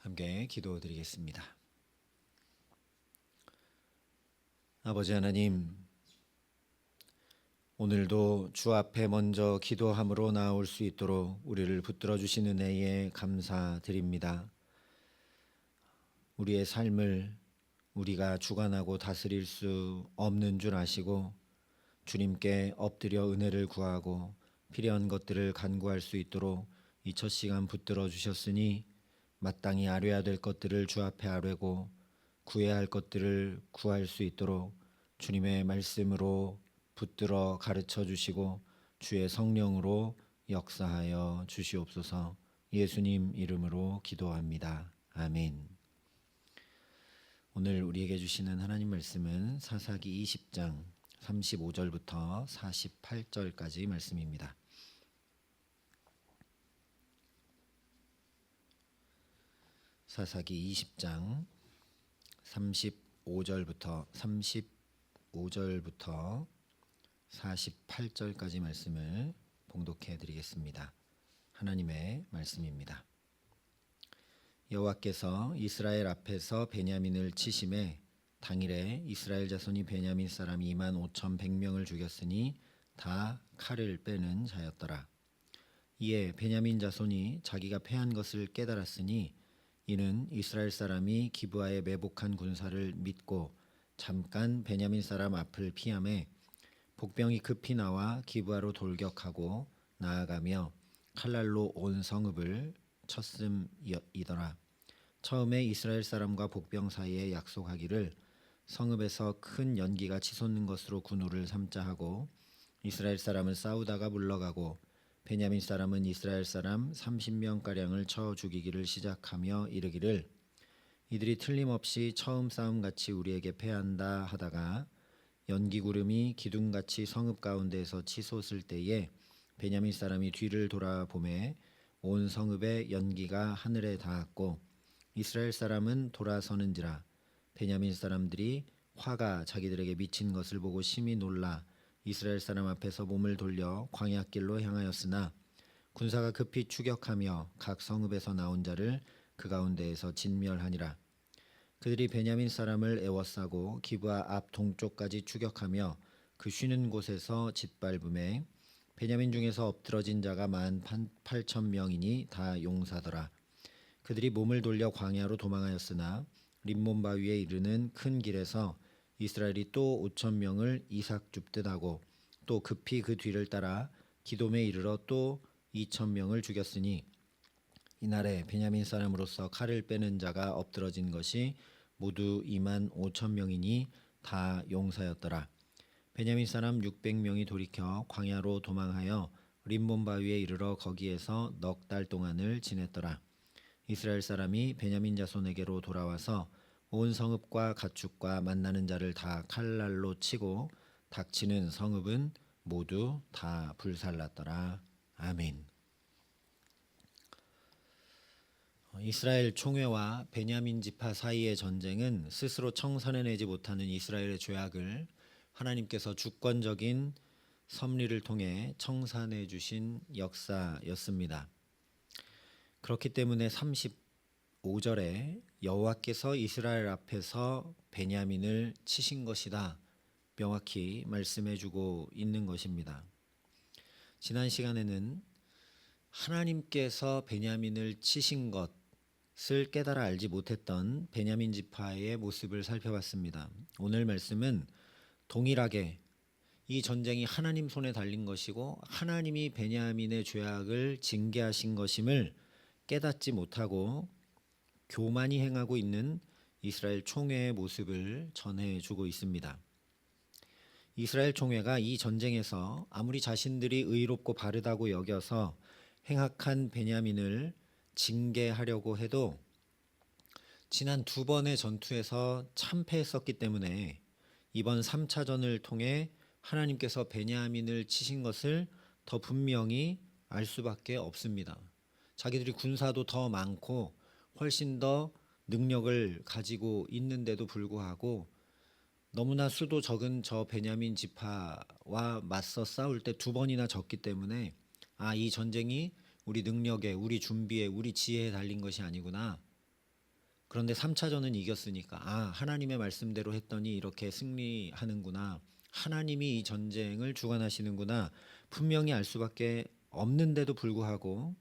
함께 기도드리겠습니다. 아버지 하나님, 오늘도 주 앞에 먼저 기도함으로 나올 수 있도록 우리를 붙들어 주신 은혜에 감사드립니다. 우리의 삶을 우리가 주관하고 다스릴 수 없는 줄 아시고 주님께 엎드려 은혜를 구하고 필요한 것들을 간구할 수 있도록 이 첫 시간 붙들어 주셨으니 마땅히 아뢰야 될 것들을 주 앞에 아뢰고 구해야 할 것들을 구할 수 있도록 주님의 말씀으로 붙들어 가르쳐 주시고 주의 성령으로 역사하여 주시옵소서. 예수님 이름으로 기도합니다. 아멘. 오늘 우리에게 주시는 하나님 말씀은 사사기 20장 35절부터 48절까지 말씀입니다. 사사기 20장 35절부터 48절까지 말씀을 봉독해 드리겠습니다. 하나님의 말씀입니다. 여호와께서 이스라엘 앞에서 베냐민을 치심에 당일에 이스라엘 자손이 베냐민 사람 25,100명을 죽였으니 다 칼을 빼는 자였더라. 이에 베냐민 자손이 자기가 패한 것을 깨달았으니 이는 이스라엘 사람이 기브아에 매복한 군사를 믿고 잠깐 베냐민 사람 앞을 피하매 복병이 급히 나와 기브아로 돌격하고 나아가며 칼날로 온 성읍을 쳤음이더라. 처음에 이스라엘 사람과 복병 사이에 약속하기를 성읍에서 큰 연기가 치솟는 것으로 군우를 삼자 하고 이스라엘 사람은 싸우다가 물러가고 베냐민 사람은 이스라엘 사람 30명가량을 쳐 죽이기를 시작하며 이르기를 이들이 틀림없이 처음 싸움같이 우리에게 패한다 하다가 연기구름이 기둥같이 성읍 가운데에서 치솟을 때에 베냐민 사람이 뒤를 돌아보매 온 성읍의 연기가 하늘에 닿았고 이스라엘 사람은 돌아서는지라. 베냐민 사람들이 화가 자기들에게 미친 것을 보고 심히 놀라 이스라엘 사람 앞에서 몸을 돌려 광야길로 향하였으나 군사가 급히 추격하며 각 성읍에서 나온 자를 그 가운데에서 진멸하니라. 그들이 베냐민 사람을 에워싸고 기브아 앞 동쪽까지 추격하며 그 쉬는 곳에서 짓밟음에 베냐민 중에서 엎드러진 자가 18,000명이니 다 용사더라. 그들이 몸을 돌려 광야로 도망하였으나 림몬 바위에 이르는 큰 길에서 이스라엘이 또 5,000명을 이삭 줍듯 하고 또 급히 그 뒤를 따라 기돔에 이르러 또 2,000명을 죽였으니 이날에 베냐민 사람으로서 칼을 빼는 자가 엎드러진 것이 모두 25,000명이니 다 용사였더라. 베냐민 사람 600명이 돌이켜 광야로 도망하여 림몬 바위에 이르러 거기에서 넉 달 동안을 지냈더라. 이스라엘 사람이 베냐민 자손에게로 돌아와서 온 성읍과 가축과 만나는 자를 다 칼날로 치고 닥치는 성읍은 모두 다 불살랐더라. 아멘. 이스라엘 총회와 베냐민 지파 사이의 전쟁은 스스로 청산해내지 못하는 이스라엘의 죄악을 하나님께서 주권적인 섭리를 통해 청산해 주신 역사였습니다. 그렇기 때문에 35절에 여호와께서 이스라엘 앞에서 베냐민을 치신 것이다 명확히 말씀해 주고 있는 것입니다. 지난 시간에는 하나님께서 베냐민을 치신 것을 깨달아 알지 못했던 베냐민 지파의 모습을 살펴봤습니다. 오늘 말씀은 동일하게 이 전쟁이 하나님 손에 달린 것이고 하나님이 베냐민의 죄악을 징계하신 것임을 깨닫지 못하고 교만이 행하고 있는 이스라엘 총회의 모습을 전해주고 있습니다. 이스라엘 총회가 이 전쟁에서 아무리 자신들이 의롭고 바르다고 여겨서 행악한 베냐민을 징계하려고 해도 지난 두 번의 전투에서 참패했었기 때문에 이번 3차전을 통해 하나님께서 베냐민을 치신 것을 더 분명히 알 수밖에 없습니다. 자기들이 군사도 더 많고 훨씬 더 능력을 가지고 있는데도 불구하고 너무나 수도 적은 저 베냐민 지파와 맞서 싸울 때 두 번이나 졌기 때문에 이 전쟁이 우리 능력에, 우리 준비에, 우리 지혜에 달린 것이 아니구나. 그런데 3차전은 이겼으니까 하나님의 말씀대로 했더니 이렇게 승리하는구나. 하나님이 이 전쟁을 주관하시는구나. 분명히 알 수밖에 없는데도 불구하고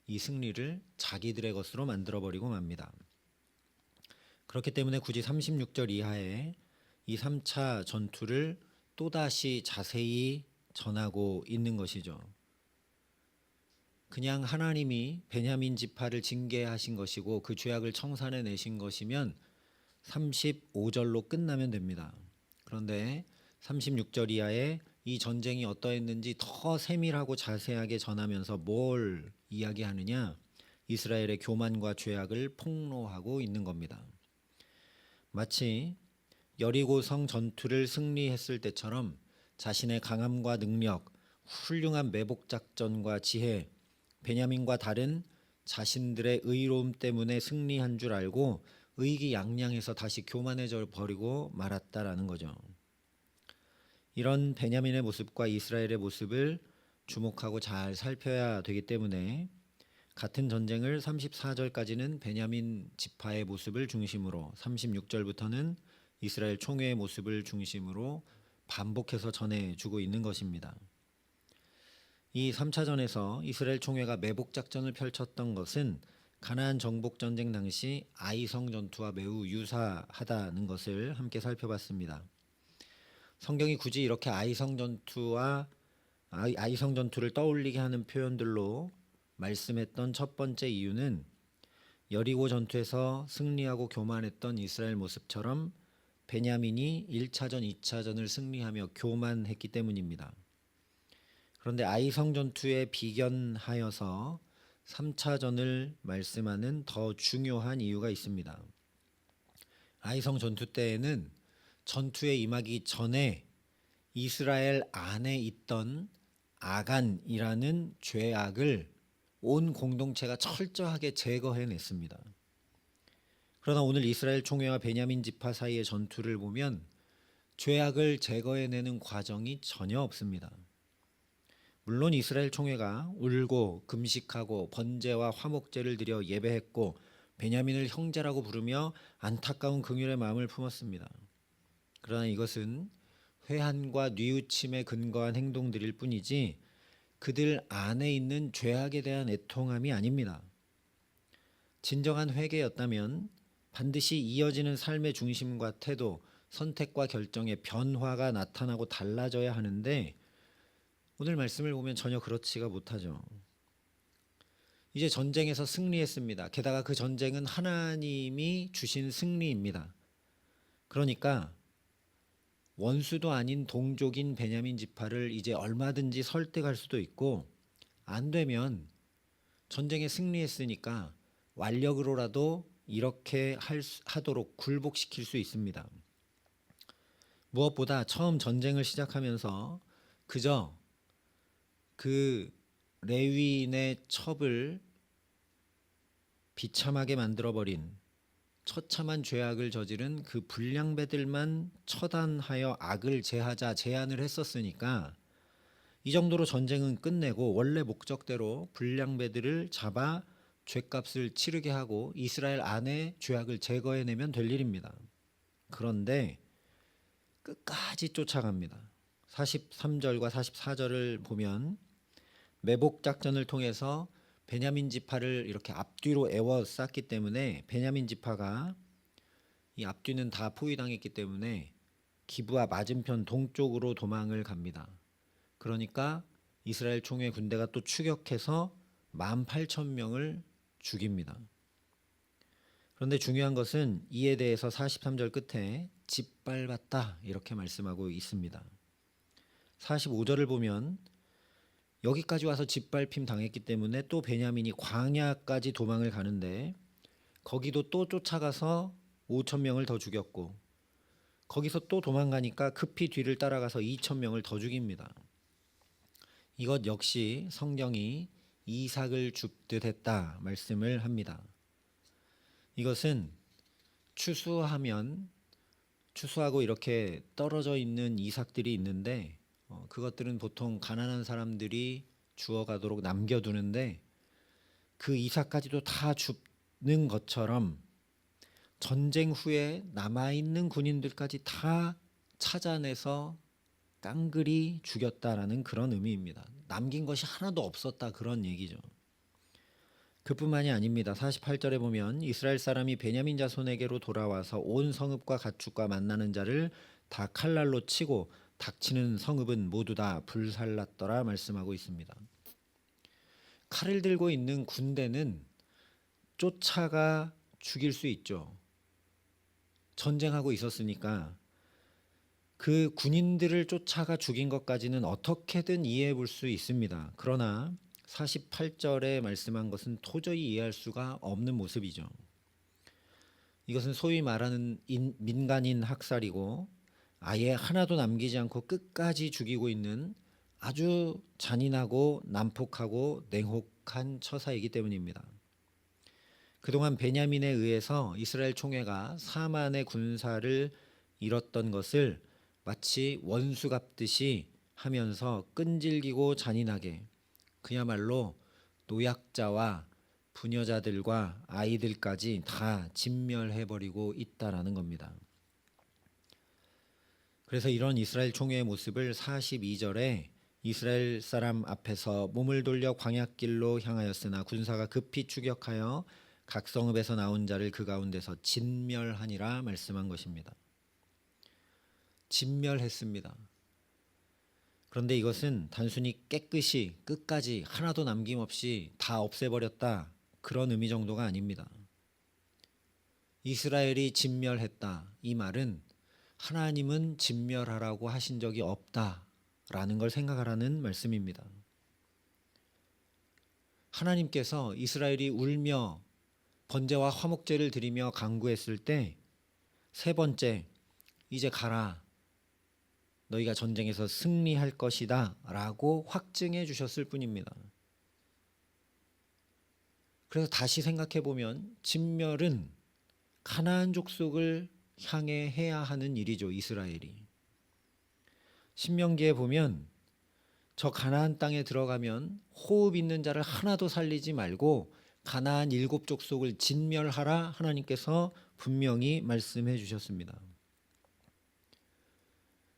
이 승리를 자기들의 것으로 만들어버리고 맙니다. 그렇기 때문에 굳이 36절 이하에 이 3차 전투를 또다시 자세히 전하고 있는 것이죠. 그냥 하나님이 베냐민 지파를 징계하신 것이고 그 죄악을 청산해 내신 것이면 35절로 끝나면 됩니다. 그런데 36절 이하에 이 전쟁이 어떠했는지 더 세밀하고 자세하게 전하면서 뭘 이야기하느냐? 이스라엘의 교만과 죄악을 폭로하고 있는 겁니다. 마치 여리고성 전투를 승리했을 때처럼 자신의 강함과 능력, 훌륭한 매복 작전과 지혜, 베냐민과 다른 자신들의 의로움 때문에 승리한 줄 알고 의기양양해서 다시 교만해져 버리고 말았다라는 거죠. 이런 베냐민의 모습과 이스라엘의 모습을 주목하고 잘 살펴야 되기 때문에 같은 전쟁을 34절까지는 베냐민 지파의 모습을 중심으로 36절부터는 이스라엘 총회의 모습을 중심으로 반복해서 전해주고 있는 것입니다. 이 3차전에서 이스라엘 총회가 매복 작전을 펼쳤던 것은 가나안 정복 전쟁 당시 아이성 전투와 매우 유사하다는 것을 함께 살펴봤습니다. 성경이 굳이 이렇게 아이성 전투를 떠올리게 하는 표현들로 말씀했던 첫 번째 이유는 여리고 전투에서 승리하고 교만했던 이스라엘 모습처럼 베냐민이 1차전, 2차전을 승리하며 교만했기 때문입니다. 그런데 아이성 전투에 비견하여서 3차전을 말씀하는 더 중요한 이유가 있습니다. 아이성 전투 때에는 전투에 임하기 전에 이스라엘 안에 있던 아간이라는 죄악을 온 공동체가 철저하게 제거해냈습니다. 그러나 오늘 이스라엘 총회와 베냐민 지파 사이의 전투를 보면 죄악을 제거해내는 과정이 전혀 없습니다. 물론 이스라엘 총회가 울고 금식하고 번제와 화목제를 드려 예배했고 베냐민을 형제라고 부르며 안타까운 긍휼의 마음을 품었습니다. 그러나 이것은 회한과 뉘우침에 근거한 행동들일 뿐이지 그들 안에 있는 죄악에 대한 애통함이 아닙니다. 진정한 회개였다면 반드시 이어지는 삶의 중심과 태도, 선택과 결정의 변화가 나타나고 달라져야 하는데 오늘 말씀을 보면 전혀 그렇지가 못하죠. 이제 전쟁에서 승리했습니다. 게다가 그 전쟁은 하나님이 주신 승리입니다. 그러니까 원수도 아닌 동족인 베냐민 지파를 이제 얼마든지 설득할 수도 있고 안 되면 전쟁에 승리했으니까 완력으로라도 이렇게 하도록 굴복시킬 수 있습니다. 무엇보다 처음 전쟁을 시작하면서 그저 그 레위인의 첩을 비참하게 만들어버린 처참한 죄악을 저지른 그 불량배들만 처단하여 악을 제하자 제안을 했었으니까 이 정도로 전쟁은 끝내고 원래 목적대로 불량배들을 잡아 죄값을 치르게 하고 이스라엘 안에 죄악을 제거해내면 될 일입니다. 그런데 끝까지 쫓아갑니다. 43절과 44절을 보면 매복 작전을 통해서 베냐민 지파를 이렇게 앞뒤로 에워쌌기 때문에 베냐민 지파가 이 앞뒤는 다 포위당했기 때문에 기브아 맞은편 동쪽으로 도망을 갑니다. 그러니까 이스라엘 총회 군대가 또 추격해서 18,000명을 죽입니다. 그런데 중요한 것은 이에 대해서 43절 끝에 짓밟았다 이렇게 말씀하고 있습니다. 45절을 보면 여기까지 와서 짓밟힘 당했기 때문에 또 베냐민이 광야까지 도망을 가는데 거기도 또 쫓아가서 5,000명을 더 죽였고 거기서 또 도망가니까 급히 뒤를 따라가서 2,000명을 더 죽입니다. 이것 역시 성경이 이삭을 줍듯 했다 말씀을 합니다. 이것은 추수하고 이렇게 떨어져 있는 이삭들이 있는데 그것들은 보통 가난한 사람들이 주워가도록 남겨두는데 그 이삭까지도 다 줍는 것처럼 전쟁 후에 남아있는 군인들까지 다 찾아내서 깡그리 죽였다라는 그런 의미입니다. 남긴 것이 하나도 없었다 그런 얘기죠. 그뿐만이 아닙니다. 48절에 보면 이스라엘 사람이 베냐민 자손에게로 돌아와서 온 성읍과 가축과 만나는 자를 다 칼날로 치고 닥치는 성읍은 모두 다 불살랐더라 말씀하고 있습니다. 칼을 들고 있는 군대는 쫓아가 죽일 수 있죠. 전쟁하고 있었으니까 그 군인들을 쫓아가 죽인 것까지는 어떻게든 이해해 볼 수 있습니다. 그러나 48절에 말씀한 것은 도저히 이해할 수가 없는 모습이죠. 이것은 소위 말하는 민간인 학살이고 아예 하나도 남기지 않고 끝까지 죽이고 있는 아주 잔인하고 난폭하고 냉혹한 처사이기 때문입니다. 그동안 베냐민에 의해서 이스라엘 총회가 4만의 군사를 잃었던 것을 마치 원수 갚듯이 하면서 끈질기고 잔인하게 그야말로 노약자와 부녀자들과 아이들까지 다 진멸해버리고 있다라는 겁니다. 그래서 이런 이스라엘 총회의 모습을 42절에 이스라엘 사람 앞에서 몸을 돌려 광야길로 향하였으나 군사가 급히 추격하여 각 성읍에서 나온 자를 그 가운데서 진멸하니라 말씀한 것입니다. 진멸했습니다. 그런데 이것은 단순히 깨끗이 끝까지 하나도 남김없이 다 없애버렸다 그런 의미 정도가 아닙니다. 이스라엘이 진멸했다 이 말은 하나님은 진멸하라고 하신 적이 없다라는 걸 생각하라는 말씀입니다. 하나님께서 이스라엘이 울며 번제와 화목제를 드리며 간구했을 때 세 번째 이제 가라 너희가 전쟁에서 승리할 것이다 라고 확증해 주셨을 뿐입니다. 그래서 다시 생각해 보면 진멸은 가나안 족속을 향해 해야 하는 일이죠. 이스라엘이. 신명기에 보면 저 가나안 땅에 들어가면 호흡 있는 자를 하나도 살리지 말고 가나안 7족속을 진멸하라 하나님께서 분명히 말씀해 주셨습니다.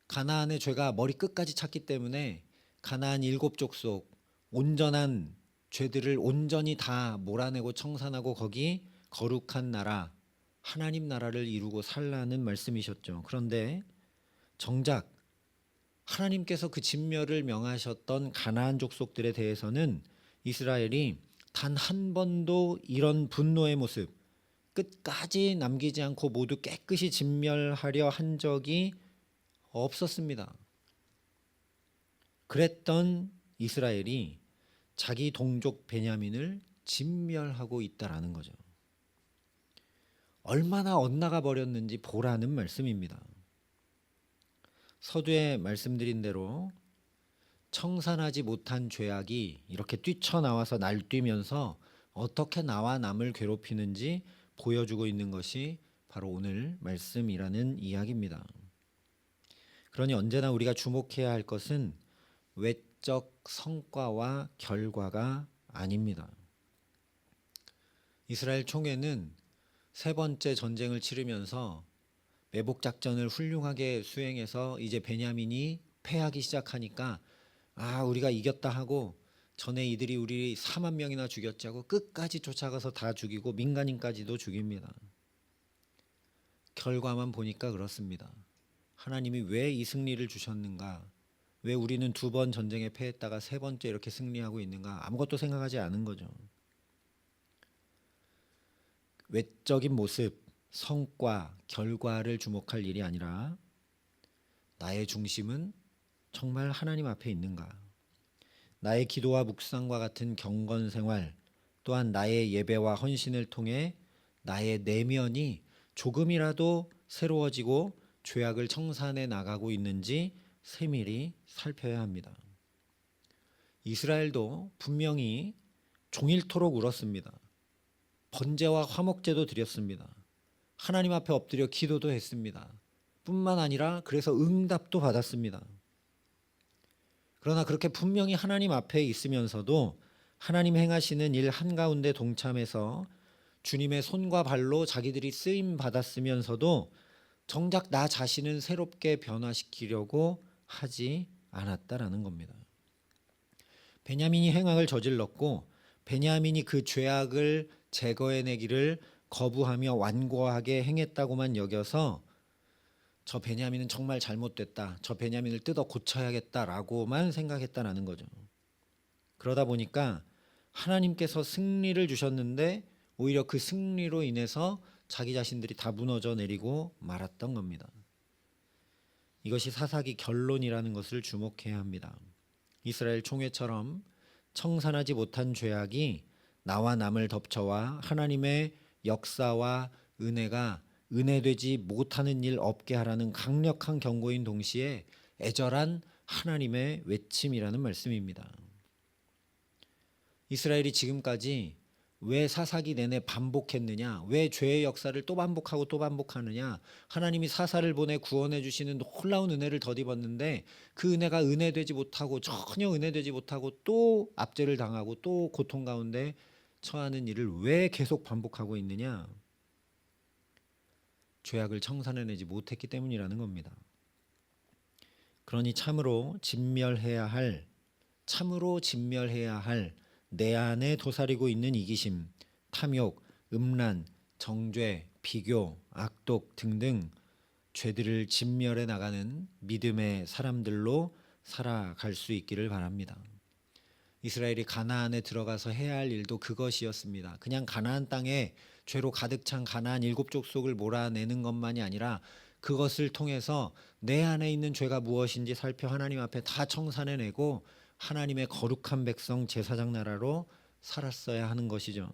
가나안의 죄가 머리끝까지 찼기 때문에 가나안 7족속 온전한 죄들을 온전히 다 몰아내고 청산하고 거기 거룩한 나라 하나님 나라를 이루고 살라는 말씀이셨죠. 그런데 정작 하나님께서 그 진멸을 명하셨던 가나안 족속들에 대해서는 이스라엘이 단 한 번도 이런 분노의 모습 끝까지 남기지 않고 모두 깨끗이 진멸하려 한 적이 없었습니다. 그랬던 이스라엘이 자기 동족 베냐민을 진멸하고 있다라는 거죠. 얼마나 엇나가 버렸는지 보라는 말씀입니다. 서두에 말씀드린 대로 청산하지 못한 죄악이 이렇게 뛰쳐나와서 날뛰면서 어떻게 나와 남을 괴롭히는지 보여주고 있는 것이 바로 오늘 말씀이라는 이야기입니다. 그러니 언제나 우리가 주목해야 할 것은 외적 성과와 결과가 아닙니다. 이스라엘 총회는 세 번째 전쟁을 치르면서 매복 작전을 훌륭하게 수행해서 이제 베냐민이 패하기 시작하니까 우리가 이겼다 하고 전에 이들이 우리 4만 명이나 죽였지 하고 끝까지 쫓아가서 다 죽이고 민간인까지도 죽입니다. 결과만 보니까 그렇습니다. 하나님이 왜 이 승리를 주셨는가? 왜 우리는 2번 전쟁에 패했다가 세 번째 이렇게 승리하고 있는가? 아무것도 생각하지 않은 거죠. 외적인 모습, 성과, 결과를 주목할 일이 아니라 나의 중심은 정말 하나님 앞에 있는가? 나의 기도와 묵상과 같은 경건 생활, 또한 나의 예배와 헌신을 통해 나의 내면이 조금이라도 새로워지고 죄악을 청산해 나가고 있는지 세밀히 살펴야 합니다. 이스라엘도 분명히 종일토록 울었습니다. 번제와 화목제도 드렸습니다. 하나님 앞에 엎드려 기도도 했습니다. 뿐만 아니라 그래서 응답도 받았습니다. 그러나 그렇게 분명히 하나님 앞에 있으면서도 하나님 행하시는 일 한가운데 동참해서 주님의 손과 발로 자기들이 쓰임 받았으면서도 정작 나 자신은 새롭게 변화시키려고 하지 않았다라는 겁니다. 베냐민이 행악을 저질렀고 베냐민이 그 죄악을 제거해내기를 거부하며 완고하게 행했다고만 여겨서 저 베냐민은 정말 잘못됐다, 저 베냐민을 뜯어 고쳐야겠다라고만 생각했다라는 거죠. 그러다 보니까 하나님께서 승리를 주셨는데 오히려 그 승리로 인해서 자기 자신들이 다 무너져 내리고 말았던 겁니다. 이것이 사사기 결론이라는 것을 주목해야 합니다. 이스라엘 총회처럼 청산하지 못한 죄악이 나와 남을 덮쳐와 하나님의 역사와 은혜가 은혜되지 못하는 일 없게 하라는 강력한 경고인 동시에 애절한 하나님의 외침이라는 말씀입니다. 이스라엘이 지금까지 왜 사사기 내내 반복했느냐? 왜 죄의 역사를 또 반복하고 또 반복하느냐? 하나님이 사사를 보내 구원해 주시는 놀라운 은혜를 덧입었는데 그 은혜가 은혜되지 못하고 전혀 은혜되지 못하고 또 압제를 당하고 또 고통 가운데 처하는 일을 왜 계속 반복하고 있느냐? 죄악을 청산해내지 못했기 때문이라는 겁니다. 그러니 참으로 진멸해야 할 내 안에 도사리고 있는 이기심, 탐욕, 음란, 정죄, 비교, 악독 등등 죄들을 진멸해 나가는 믿음의 사람들로 살아갈 수 있기를 바랍니다. 이스라엘이 가나안에 들어가서 해야 할 일도 그것이었습니다. 그냥 가나안 땅에 죄로 가득 찬 가나안 7족속을 몰아내는 것만이 아니라 그것을 통해서 내 안에 있는 죄가 무엇인지 살펴 하나님 앞에 다 청산해내고 하나님의 거룩한 백성 제사장 나라로 살았어야 하는 것이죠.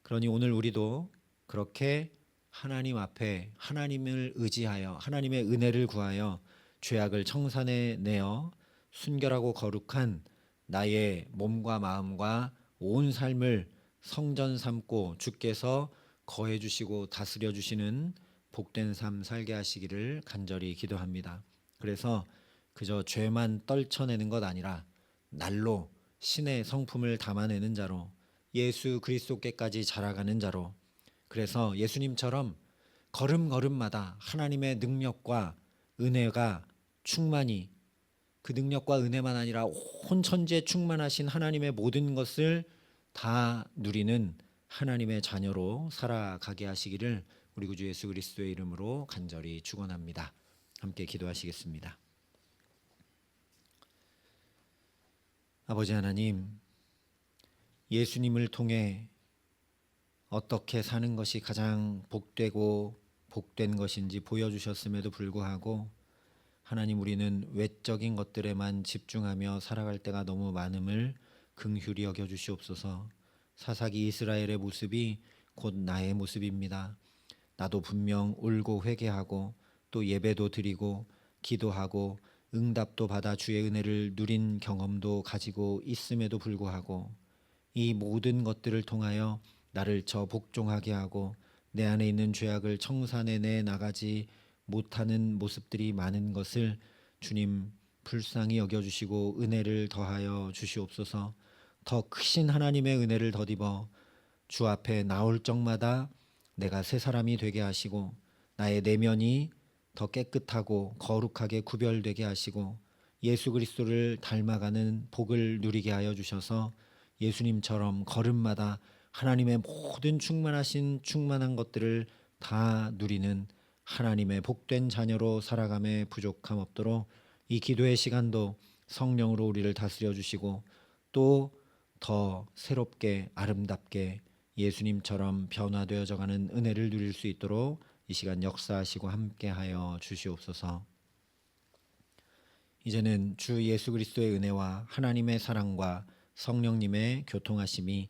그러니 오늘 우리도 그렇게 하나님 앞에 하나님을 의지하여 하나님의 은혜를 구하여 죄악을 청산해내어 순결하고 거룩한 나의 몸과 마음과 온 삶을 성전 삼고 주께서 거해 주시고 다스려 주시는 복된 삶 살게 하시기를 간절히 기도합니다. 그래서 그저 죄만 떨쳐내는 것 아니라 날로 신의 성품을 담아내는 자로 예수 그리스도께까지 자라가는 자로, 그래서 예수님처럼 걸음걸음마다 하나님의 능력과 은혜가 충만히, 그 능력과 은혜만 아니라 온 천지에 충만하신 하나님의 모든 것을 다 누리는 하나님의 자녀로 살아가게 하시기를 우리 구주 예수 그리스도의 이름으로 간절히 축원합니다. 함께 기도하시겠습니다. 아버지 하나님, 예수님을 통해 어떻게 사는 것이 가장 복되고 복된 것인지 보여주셨음에도 불구하고 하나님, 우리는 외적인 것들에만 집중하며 살아갈 때가 너무 많음을 긍휼히 여겨주시옵소서. 사사기 이스라엘의 모습이 곧 나의 모습입니다. 나도 분명 울고 회개하고 또 예배도 드리고 기도하고 응답도 받아 주의 은혜를 누린 경험도 가지고 있음에도 불구하고 이 모든 것들을 통하여 나를 저 복종하게 하고 내 안에 있는 죄악을 청산해내 나가지 못하는 모습들이 많은 것을 주님 불쌍히 여겨주시고 은혜를 더하여 주시옵소서. 더 크신 하나님의 은혜를 덧입어 주 앞에 나올 적마다 내가 새 사람이 되게 하시고 나의 내면이 더 깨끗하고 거룩하게 구별되게 하시고 예수 그리스도를 닮아가는 복을 누리게 하여 주셔서 예수님처럼 걸음마다 하나님의 모든 충만한 것들을 다 누리는 하나님의 복된 자녀로 살아감에 부족함 없도록 이 기도의 시간도 성령으로 우리를 다스려 주시고 또 더 새롭게 아름답게 예수님처럼 변화되어져가는 은혜를 누릴 수 있도록 이 시간 역사하시고 함께하여 주시옵소서. 이제는 주 예수 그리스도의 은혜와 하나님의 사랑과 성령님의 교통하심이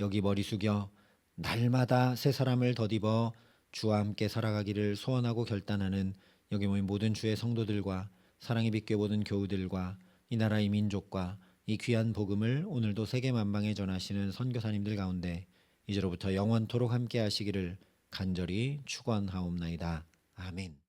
여기 머리 숙여 날마다 새 사람을 덧입어 주와 함께 살아가기를 소원하고 결단하는 여기 모인 모든 주의 성도들과 사랑의 빛교회 모든 교우들과 이 나라의 민족과 이 귀한 복음을 오늘도 세계 만방에 전하시는 선교사님들 가운데 이제로부터 영원토록 함께 하시기를 간절히 축원하옵나이다. 아멘.